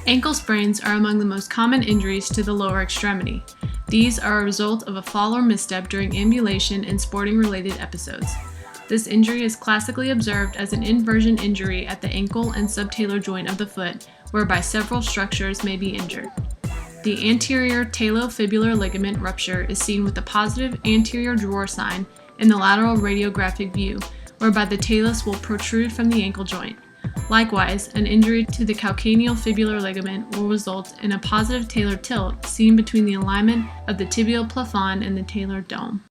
Ankle sprains are among the most common injuries to the lower extremity. These are a result of a fall or misstep during ambulation and sporting-related episodes. This injury is classically observed as an inversion injury at the ankle and subtalar joint of the foot, whereby several structures may be injured. The anterior talo-fibular ligament rupture is seen with a positive anterior drawer sign in the lateral radiographic view, whereby the talus will protrude from the ankle joint. Likewise, an injury to the calcaneal-fibular ligament will result in a positive talar tilt seen between the alignment of the tibial plafond and the talar dome.